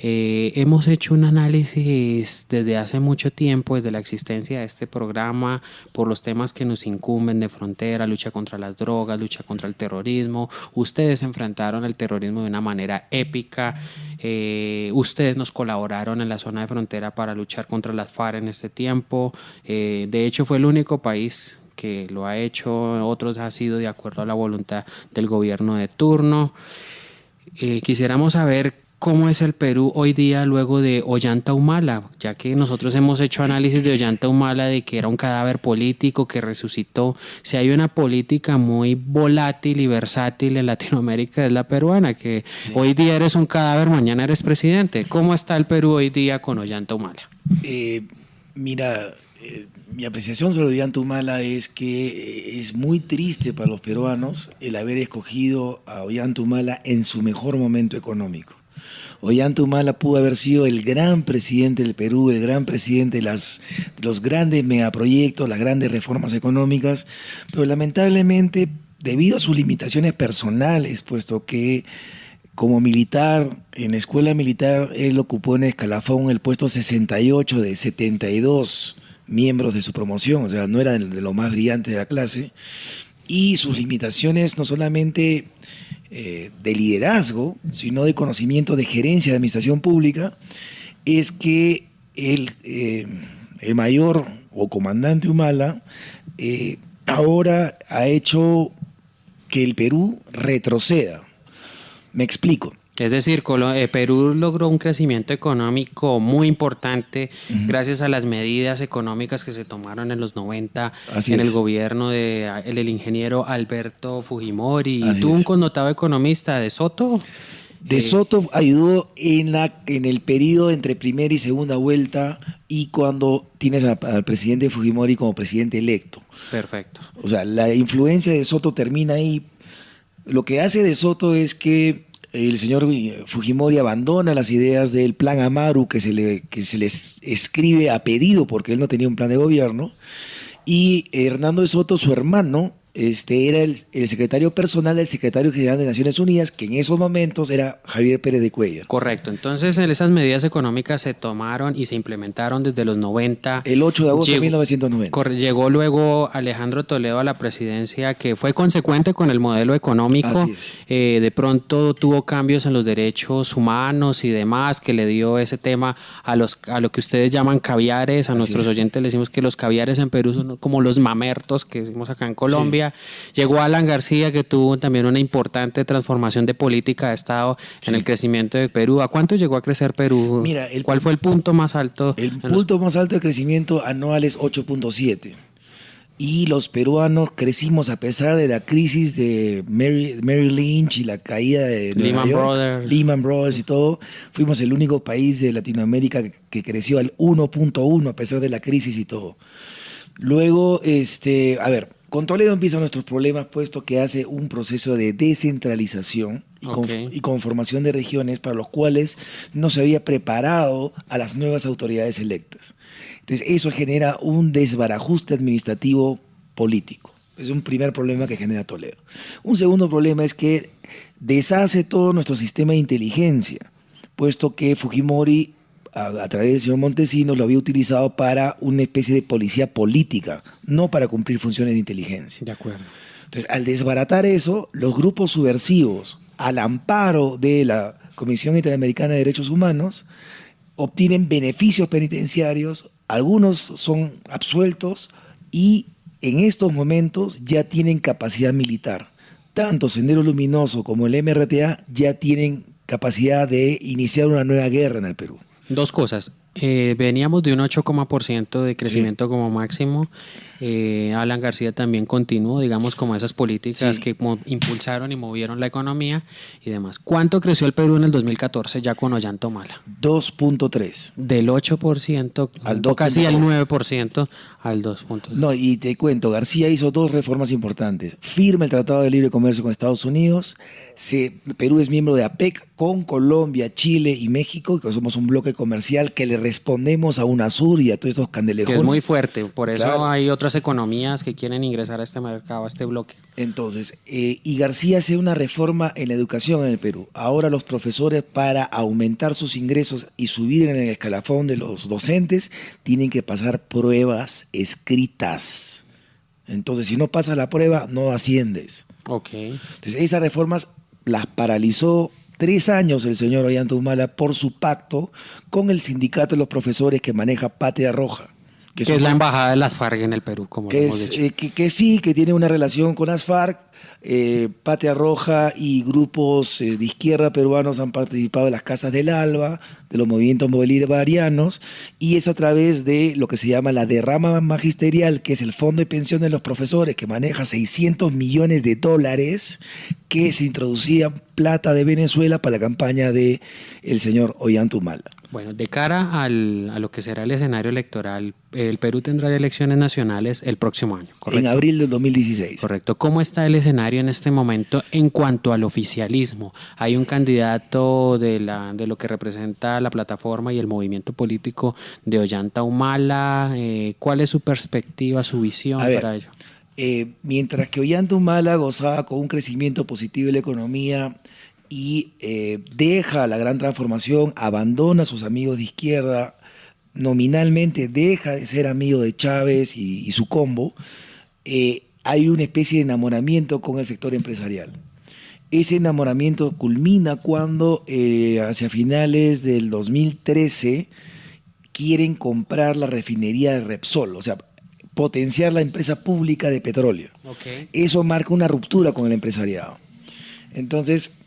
Hemos hecho un análisis desde hace mucho tiempo, desde la existencia de este programa, por los temas que nos incumben de frontera, lucha contra las drogas, lucha contra el terrorismo. Ustedes enfrentaron el terrorismo de una manera épica. Ustedes nos colaboraron en la zona de frontera para luchar contra las FARC en este tiempo. De hecho, fue el único país que lo ha hecho. Otros ha sido de acuerdo a la voluntad del gobierno de turno. Quisiéramos saber cómo es el Perú hoy día luego de Ollanta Humala, ya que nosotros hemos hecho análisis de Ollanta Humala de que era un cadáver político que resucitó. Si hay una política muy volátil y versátil en Latinoamérica es la peruana, que sí. Hoy día eres un cadáver, mañana eres presidente. ¿Cómo está el Perú hoy día con Ollanta Humala? Mi apreciación sobre Ollanta Humala es que es muy triste para los peruanos el haber escogido a Ollanta Humala en su mejor momento económico. Ollanta Humala pudo haber sido el gran presidente del Perú, el gran presidente de los grandes megaproyectos, las grandes reformas económicas, pero lamentablemente, debido a sus limitaciones personales, puesto que como militar, en la escuela militar, él ocupó en escalafón el puesto 68 de 72 miembros de su promoción, o sea, no era de lo más brillante de la clase, y sus limitaciones no solamente de liderazgo, sino de conocimiento de gerencia de administración pública, es que el mayor o comandante Humala ahora ha hecho que el Perú retroceda. Me explico. Es decir, Perú logró un crecimiento económico muy importante gracias a las medidas económicas que se tomaron en los 90 el gobierno del ingeniero Alberto Fujimori. ¿Y tú, un connotado economista de Soto? De Soto ayudó en el periodo entre primera y segunda vuelta y cuando tienes al presidente Fujimori como presidente electo. Perfecto. O sea, la influencia de Soto termina ahí. Lo que hace de Soto es que el señor Fujimori abandona las ideas del plan Amaru que se les escribe a pedido porque él no tenía un plan de gobierno, y Hernando de Soto, su hermano, era el secretario personal del secretario general de Naciones Unidas, que en esos momentos era Javier Pérez de Cuellar. Correcto. Entonces, esas medidas económicas se tomaron y se implementaron desde los 90. El 8 de agosto de 1990. Llegó luego Alejandro Toledo a la presidencia, que fue consecuente con el modelo económico. De pronto tuvo cambios en los derechos humanos y demás, que le dio ese tema a lo que ustedes llaman caviares. A nuestros oyentes le decimos que los caviares en Perú son como los mamertos que decimos acá en Colombia. Sí. Llegó Alan García, que tuvo también una importante transformación de política de Estado en el crecimiento de Perú. ¿A cuánto llegó a crecer Perú? Mira, ¿Cuál fue el punto más alto? El punto más alto de crecimiento anual es 8.7. Y los peruanos crecimos a pesar de la crisis de Merrill Lynch y la caída de Lehman Brothers y todo. Fuimos el único país de Latinoamérica que creció al 1.1 a pesar de la crisis y todo. Luego, con Toledo empiezan nuestros problemas, puesto que hace un proceso de descentralización y conformación de regiones para los cuales no se había preparado a las nuevas autoridades electas. Entonces eso genera un desbarajuste administrativo político. Es un primer problema que genera Toledo. Un segundo problema es que deshace todo nuestro sistema de inteligencia, puesto que Fujimori, a través del señor Montesinos, lo había utilizado para una especie de policía política, no para cumplir funciones de inteligencia. De acuerdo. Entonces, al desbaratar eso, los grupos subversivos, al amparo de la Comisión Interamericana de Derechos Humanos, obtienen beneficios penitenciarios, algunos son absueltos y en estos momentos ya tienen capacidad militar. Tanto Sendero Luminoso como el MRTA ya tienen capacidad de iniciar una nueva guerra en el Perú. Dos cosas. Veníamos de un 8% de crecimiento como máximo. Alan García también continuó, digamos, como esas políticas que impulsaron y movieron la economía y demás. ¿Cuánto creció el Perú en el 2014 ya con Ollanta Humala? 2.3. Del 8% al 2, casi al 9% al 2.3. No, y te cuento, García hizo dos reformas importantes. Firma el Tratado de Libre Comercio con Estados Unidos. Perú es miembro de APEC con Colombia, Chile y México, que somos un bloque comercial que le respondemos a UNASUR y a todos estos candelejones. Que es muy fuerte, por eso hay otras economías que quieren ingresar a este mercado, a este bloque. Entonces, y García hace una reforma en la educación en el Perú. Ahora los profesores, para aumentar sus ingresos y subir en el escalafón de los docentes, tienen que pasar pruebas escritas. Entonces, si no pasas la prueba, no asciendes. Entonces, esas reformas las paralizó 3 años el señor Ollanta Humala por su pacto con el sindicato de los profesores que maneja Patria Roja. Que es la embajada de las FARC en el Perú, como hemos dicho. Que tiene una relación con las FARC. Patria Roja y grupos de izquierda peruanos han participado en las Casas del Alba, de los movimientos bolivarianos, y es a través de lo que se llama la derrama magisterial, que es el fondo de pensiones de los profesores, que maneja $600 millones, que se introducía plata de Venezuela para la campaña del señor Ollanta Humala. Bueno, de cara a lo que será el escenario electoral, el Perú tendrá elecciones nacionales el próximo año, ¿correcto? En abril del 2016. Correcto. ¿Cómo está el escenario en este momento en cuanto al oficialismo? ¿Hay un candidato de lo que representa la plataforma y el movimiento político de Ollanta Humala? ¿Cuál es su perspectiva, su visión para ello? Mientras que Ollanta Humala gozaba con un crecimiento positivo de la economía y deja la gran transformación, abandona a sus amigos de izquierda, nominalmente deja de ser amigo de Chávez y su combo, hay una especie de enamoramiento con el sector empresarial. Ese enamoramiento culmina cuando hacia finales del 2013 quieren comprar la refinería de Repsol, o sea, potenciar la empresa pública de petróleo. Eso marca una ruptura con el empresariado. Entonces,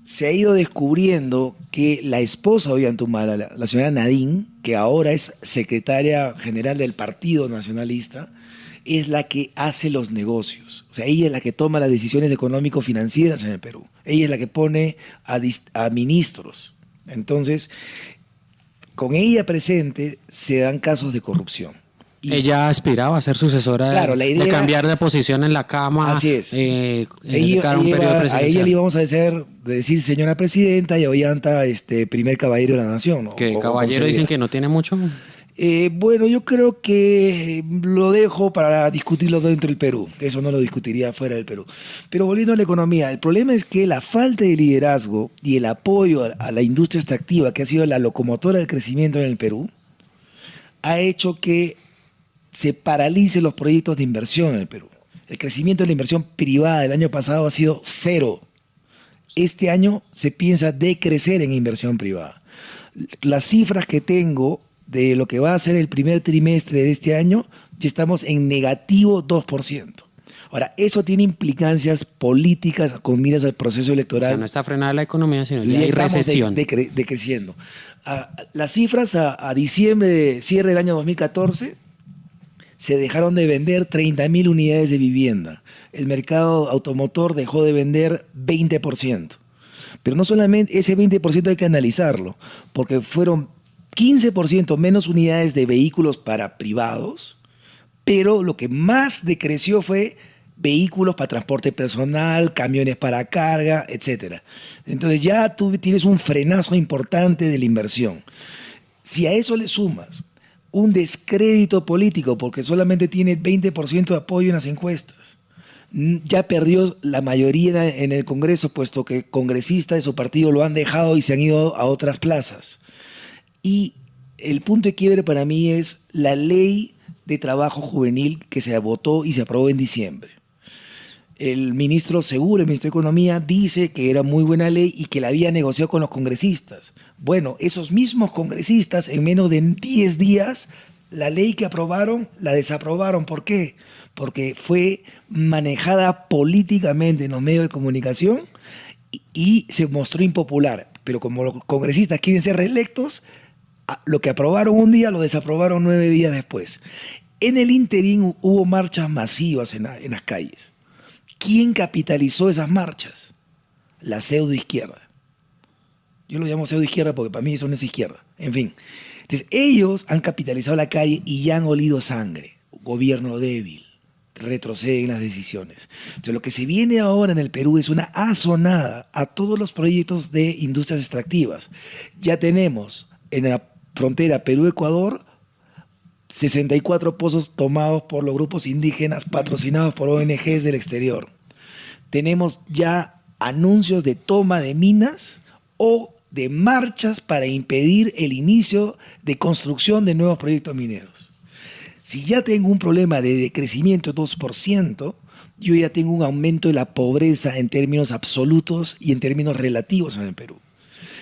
se ha ido descubriendo que la esposa de Ollanta Humala, la señora Nadine, que ahora es secretaria general del Partido Nacionalista, es la que hace los negocios. O sea, ella es la que toma las decisiones económico-financieras en el Perú. Ella es la que pone a ministros. Entonces, con ella presente se dan casos de corrupción. Ella aspiraba a ser sucesora de cambiar de posición en la Cama. Así es. Un periodo presidencial. A ella le íbamos a decir señora presidenta, y a Ollanta primer caballero de la nación, ¿no? ¿Que caballero dicen que no tiene mucho? Bueno, yo creo que lo dejo para discutirlo dentro del Perú. Eso no lo discutiría fuera del Perú. Pero volviendo a la economía, el problema es que la falta de liderazgo y el apoyo a la industria extractiva, que ha sido la locomotora del crecimiento en el Perú, ha hecho que se paralicen los proyectos de inversión en el Perú. El crecimiento de la inversión privada del año pasado ha sido 0. Este año se piensa decrecer en inversión privada. Las cifras que tengo de lo que va a ser el primer trimestre de este año, ya estamos en negativo 2%. Ahora, eso tiene implicancias políticas con miras al proceso electoral. O sea, no está frenada la economía, sino ya hay recesión. Decreciendo. Las cifras a diciembre, de cierre del año 2014, se dejaron de vender 30.000 unidades de vivienda. El mercado automotor dejó de vender 20%. Pero no solamente ese 20% hay que analizarlo, porque fueron 15% menos unidades de vehículos para privados, pero lo que más decreció fue vehículos para transporte personal, camiones para carga, etc. Entonces ya tú tienes un frenazo importante de la inversión. Si a eso le sumas un descrédito político, porque solamente tiene 20% de apoyo en las encuestas, ya perdió la mayoría en el Congreso, puesto que congresistas de su partido lo han dejado y se han ido a otras plazas. Y el punto de quiebre para mí es la ley de trabajo juvenil que se votó y se aprobó en diciembre. El ministro Seguro, el ministro de Economía, dice que era muy buena ley y que la había negociado con los congresistas. Bueno, esos mismos congresistas en menos de 10 días, la ley que aprobaron la desaprobaron. ¿Por qué? Porque fue manejada políticamente en los medios de comunicación y se mostró impopular. Pero como los congresistas quieren ser reelectos, lo que aprobaron un día lo desaprobaron 9 días después. En el interín hubo marchas masivas en las calles. ¿Quién capitalizó esas marchas? La pseudoizquierda. Yo lo llamo pseudoizquierda porque para mí eso no es izquierda. En fin. Entonces ellos han capitalizado la calle y ya han olido sangre. Gobierno débil. Retroceden las decisiones. Entonces lo que se viene ahora en el Perú es una azonada a todos los proyectos de industrias extractivas. Ya tenemos en la frontera Perú-Ecuador 64 pozos tomados por los grupos indígenas patrocinados por ONGs del exterior. Tenemos ya anuncios de toma de minas o de marchas para impedir el inicio de construcción de nuevos proyectos mineros. Si ya tengo un problema de decrecimiento de 2%, yo ya tengo un aumento de la pobreza en términos absolutos y en términos relativos en el Perú.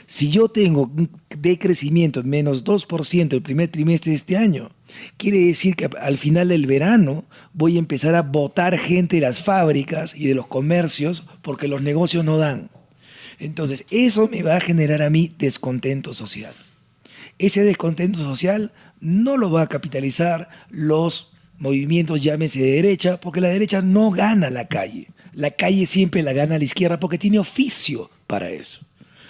Si yo tengo un decrecimiento de menos 2% el primer trimestre de este año, quiere decir que al final del verano voy a empezar a botar gente de las fábricas y de los comercios porque los negocios no dan. Entonces, eso me va a generar a mí descontento social. Ese descontento social no lo va a capitalizar los movimientos, llámese de derecha, porque la derecha no gana la calle. La calle siempre la gana la izquierda porque tiene oficio para eso.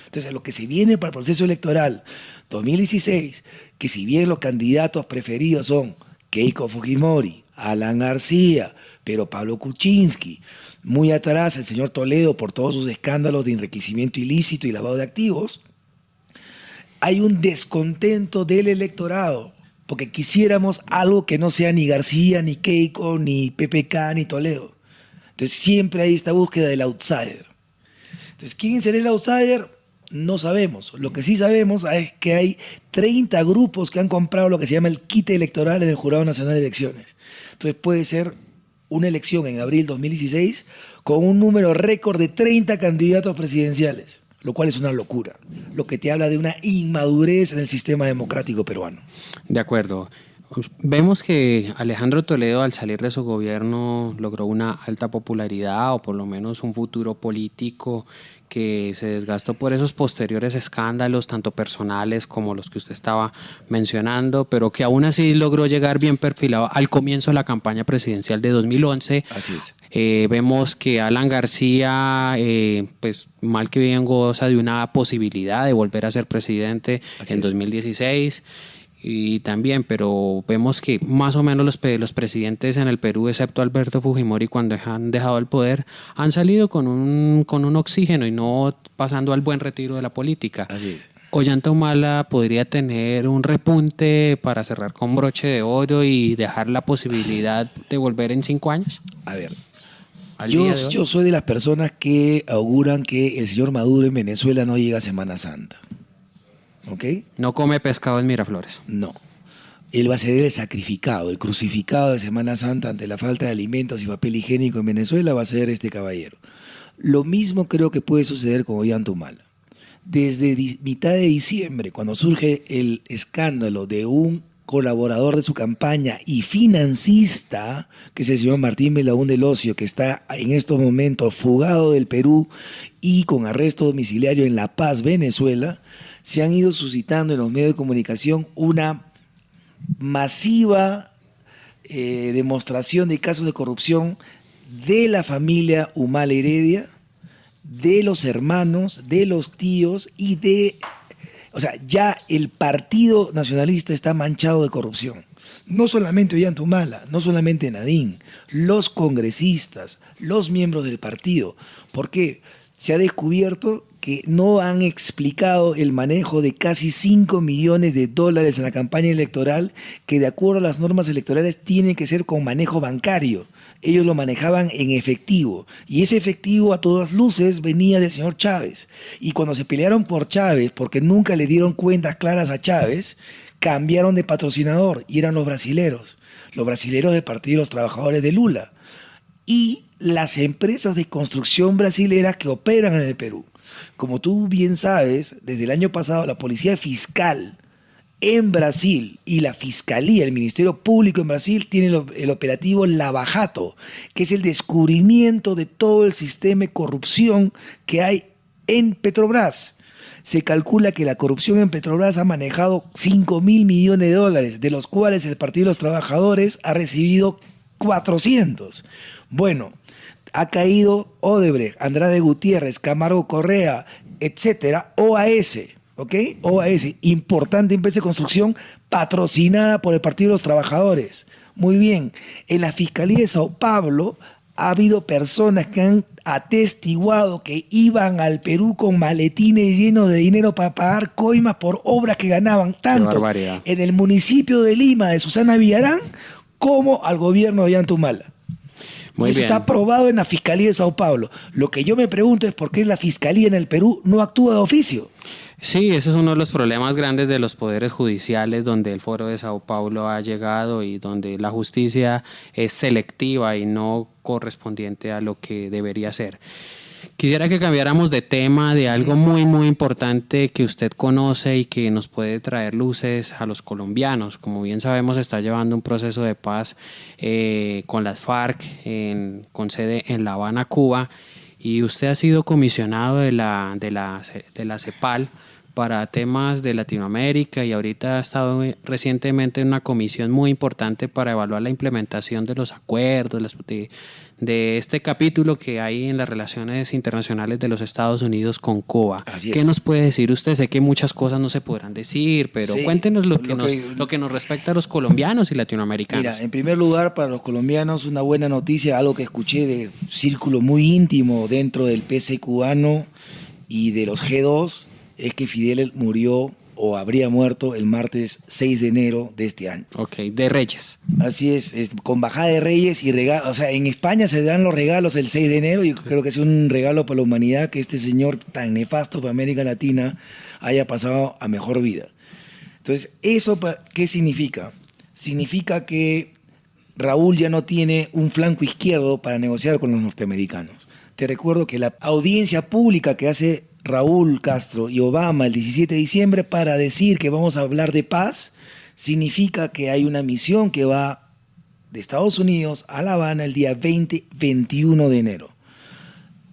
Entonces, lo que se viene para el proceso electoral 2016, que si bien los candidatos preferidos son Keiko Fujimori, Alan García, pero Pablo Kuczynski, muy atrás el señor Toledo por todos sus escándalos de enriquecimiento ilícito y lavado de activos, hay un descontento del electorado, porque quisiéramos algo que no sea ni García, ni Keiko, ni PPK, ni Toledo. Entonces siempre hay esta búsqueda del outsider. Entonces, ¿quién será el outsider? No sabemos. Lo que sí sabemos es que hay 30 grupos que han comprado lo que se llama el quite electoral en el Jurado Nacional de Elecciones. Entonces puede ser una elección en abril 2016 con un número récord de 30 candidatos presidenciales, lo cual es una locura, lo que te habla de una inmadurez en el sistema democrático peruano. De acuerdo. Vemos que Alejandro Toledo, al salir de su gobierno, logró una alta popularidad o por lo menos un futuro político que se desgastó por esos posteriores escándalos, tanto personales como los que usted estaba mencionando, pero que aún así logró llegar bien perfilado al comienzo de la campaña presidencial de 2011. Así es. Vemos que Alan García, pues mal que bien goza de una posibilidad de volver a ser presidente en 2016. Y también, pero vemos que más o menos los presidentes en el Perú, excepto Alberto Fujimori, cuando han dejado el poder, han salido con un oxígeno y no pasando al buen retiro de la política. Así es. Ollanta Humala podría tener un repunte para cerrar con broche de oro y dejar la posibilidad de volver en 5 años. A ver, yo soy de las personas que auguran que el señor Maduro en Venezuela no llega a Semana Santa. ¿Ok? No come pescado en Miraflores. No. Él va a ser el sacrificado, el crucificado de Semana Santa ante la falta de alimentos y papel higiénico en Venezuela, va a ser este caballero. Lo mismo creo que puede suceder con Ollanta Humala. Desde mitad de diciembre, cuando surge el escándalo de un colaborador de su campaña y financista, que es el señor Martín Belaúnde del Ocio, que está en estos momentos fugado del Perú y con arresto domiciliario en La Paz, Venezuela, se han ido suscitando en los medios de comunicación una masiva demostración de casos de corrupción de la familia Humala Heredia, de los hermanos, de los tíos y de... O sea, ya el Partido Nacionalista está manchado de corrupción. No solamente Ollanta Humala, no solamente Nadine, los congresistas, los miembros del partido. ¿Por qué? Se ha descubierto que no han explicado el manejo de casi $5 millones en la campaña electoral, que de acuerdo a las normas electorales tienen que ser con manejo bancario. Ellos lo manejaban en efectivo, y ese efectivo a todas luces venía del señor Chávez. Y cuando se pelearon por Chávez, porque nunca le dieron cuentas claras a Chávez, cambiaron de patrocinador y eran los brasileros del Partido de los Trabajadores de Lula y las empresas de construcción brasileras que operan en el Perú. Como tú bien sabes, desde el año pasado la Policía Fiscal en Brasil y la Fiscalía, el Ministerio Público en Brasil, tiene el operativo Lava Jato, que es el descubrimiento de todo el sistema de corrupción que hay en Petrobras. Se calcula que la corrupción en Petrobras ha manejado $5.000 millones, de los cuales el Partido de los Trabajadores ha recibido 400. Bueno, ha caído Odebrecht, Andrade Gutiérrez, Camargo Correa, etcétera, OAS. ¿Ok? OAS, importante empresa de construcción patrocinada por el Partido de los Trabajadores. Muy bien, en la Fiscalía de Sao Paulo ha habido personas que han atestiguado que iban al Perú con maletines llenos de dinero para pagar coimas por obras que ganaban tanto en el municipio de Lima de Susana Villarán como al gobierno de Ollanta Humala. Y eso está aprobado en la Fiscalía de Sao Paulo. Lo que yo me pregunto es por qué la Fiscalía en el Perú no actúa de oficio. Sí, ese es uno de los problemas grandes de los poderes judiciales, donde el Foro de Sao Paulo ha llegado y donde la justicia es selectiva y no correspondiente a lo que debería ser. Quisiera que cambiáramos de tema, de algo muy muy importante que usted conoce y que nos puede traer luces a los colombianos. Como bien sabemos, está llevando un proceso de paz con las FARC con sede en La Habana, Cuba, y usted ha sido comisionado de la CEPAL para temas de Latinoamérica y ahorita ha estado recientemente en una comisión muy importante para evaluar la implementación de los acuerdos, de este capítulo que hay en las relaciones internacionales de los Estados Unidos con Cuba. ¿Qué nos puede decir usted? Sé que muchas cosas no se podrán decir, pero sí, cuéntenos lo que nos respecta a los colombianos y latinoamericanos. Mira, en primer lugar, para los colombianos, una buena noticia, algo que escuché de círculo muy íntimo dentro del PC cubano y de los G2, es que Fidel murió o habría muerto el martes 6 de enero de este año. Ok, de Reyes. Así es, con bajada de Reyes y regalos. O sea, en España se dan los regalos el 6 de enero y creo que es un regalo para la humanidad que este señor tan nefasto para América Latina haya pasado a mejor vida. Entonces, ¿eso qué significa? Significa que Raúl ya no tiene un flanco izquierdo para negociar con los norteamericanos. Te recuerdo que la audiencia pública que hace Raúl Castro y Obama el 17 de diciembre para decir que vamos a hablar de paz, significa que hay una misión que va de Estados Unidos a La Habana el día 20-21 de enero.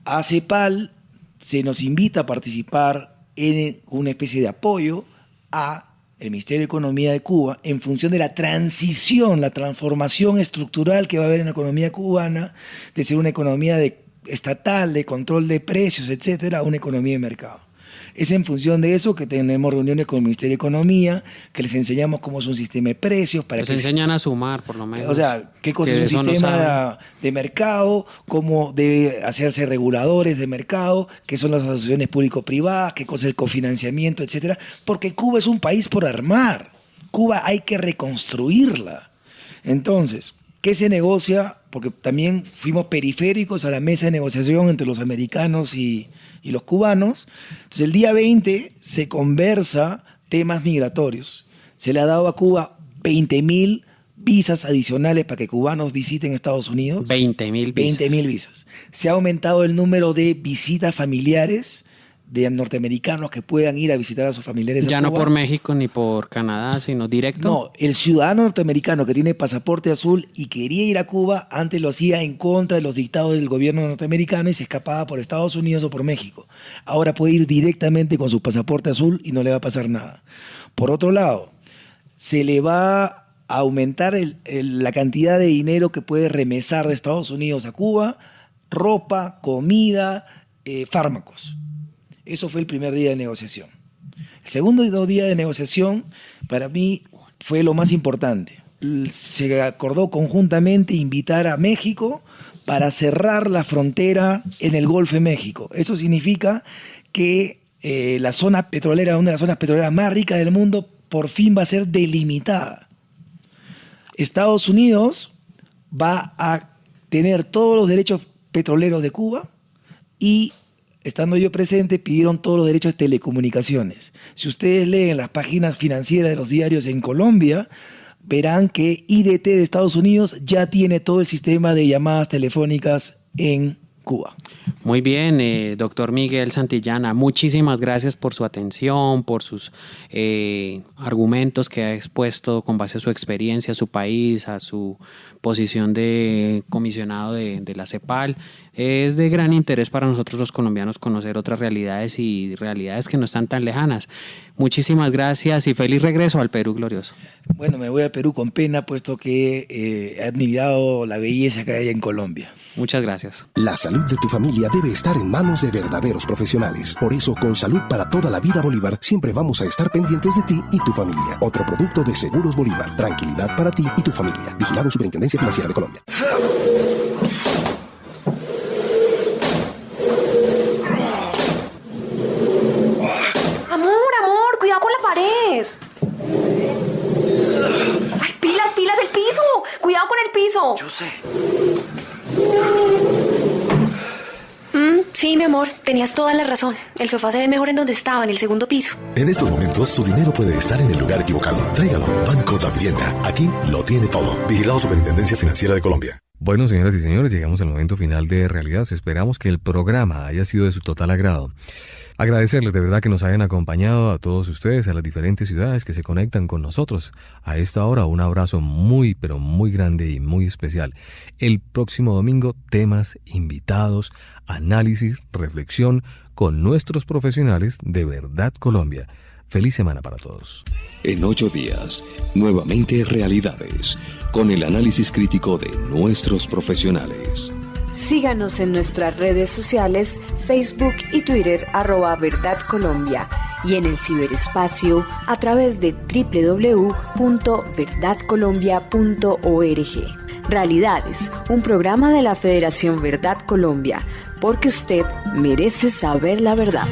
A CEPAL se nos invita a participar en una especie de apoyo a el Ministerio de Economía de Cuba en función de la transición, la transformación estructural que va a haber en la economía cubana, de ser una economía estatal, de control de precios, etcétera, a una economía de mercado. Es en función de eso que tenemos reuniones con el Ministerio de Economía, que les enseñamos cómo es un sistema de precios. Para les enseñan a sumar, por lo menos. O sea, qué cosa es un sistema de mercado, cómo debe hacerse reguladores de mercado, qué son las asociaciones público-privadas, qué cosa es el cofinanciamiento, etcétera. Porque Cuba es un país por armar. Cuba hay que reconstruirla. Entonces, ¿qué se negocia? Porque también fuimos periféricos a la mesa de negociación entre los americanos y los cubanos. Entonces, el día 20 se conversa temas migratorios. Se le ha dado a Cuba 20.000 visas adicionales para que cubanos visiten Estados Unidos. 20.000 visas. 20.000 visas. Se ha aumentado el número de visitas familiares de norteamericanos que puedan ir a visitar a sus familiares. Ya a no Cuba. por México ni por Canadá, sino directo. No, el ciudadano norteamericano que tiene pasaporte azul y quería ir a Cuba, antes lo hacía en contra de los dictados del gobierno norteamericano y se escapaba por Estados Unidos o por México. Ahora puede ir directamente con su pasaporte azul y no le va a pasar nada. Por otro lado, se le va a aumentar la cantidad de dinero que puede remesar de Estados Unidos a Cuba, ropa, comida, fármacos. Eso fue el primer día de negociación. El segundo día de negociación, para mí, fue lo más importante. Se acordó conjuntamente invitar a México para cerrar la frontera en el Golfo de México. Eso significa que la zona petrolera, una de las zonas petroleras más ricas del mundo, por fin va a ser delimitada. Estados Unidos va a tener todos los derechos petroleros de Cuba y, estando yo presente, pidieron todos los derechos de telecomunicaciones. Si ustedes leen las páginas financieras de los diarios en Colombia, verán que IDT de Estados Unidos ya tiene todo el sistema de llamadas telefónicas en Cuba. Muy bien, doctor Miguel Santillana, muchísimas gracias por su atención, por sus argumentos que ha expuesto con base a su experiencia, a su país, a su posición de comisionado de la CEPAL. Es de gran interés para nosotros los colombianos conocer otras realidades y realidades que no están tan lejanas. Muchísimas gracias y feliz regreso al Perú glorioso. Bueno, me voy al Perú con pena, puesto que he admirado la belleza que hay en Colombia. Muchas gracias. La salud de tu familia debe estar en manos de verdaderos profesionales. Por eso, con Salud para toda la vida Bolívar, siempre vamos a estar pendientes de ti y tu familia. Otro producto de Seguros Bolívar. Tranquilidad para ti y tu familia. Vigilado Superintendencia Financiera de Colombia. Amor, cuidado con la pared. Ay, pilas, el piso. Cuidado con el piso. Yo sé. Sí, mi amor, tenías toda la razón. El sofá se ve mejor en donde estaba, en el segundo piso. En estos momentos, su dinero puede estar en el lugar equivocado. Tráigalo. Banco da Vivienda. Aquí lo tiene todo. Vigilado Superintendencia Financiera de Colombia. Bueno, señoras y señores, llegamos al momento final de Realidades. Esperamos que el programa haya sido de su total agrado. Agradecerles de verdad que nos hayan acompañado a todos ustedes, a las diferentes ciudades que se conectan con nosotros. A esta hora, un abrazo muy, pero muy grande y muy especial. El próximo domingo, temas, invitados, análisis, reflexión con nuestros profesionales de Verdad Colombia. Feliz semana para todos. En 8 días, nuevamente Realidades, con el análisis crítico de nuestros profesionales. Síganos en nuestras redes sociales, Facebook y Twitter, @Verdad Colombia, y en el ciberespacio a través de www.verdadcolombia.org. Realidades, un programa de la Federación Verdad Colombia, porque usted merece saber la verdad.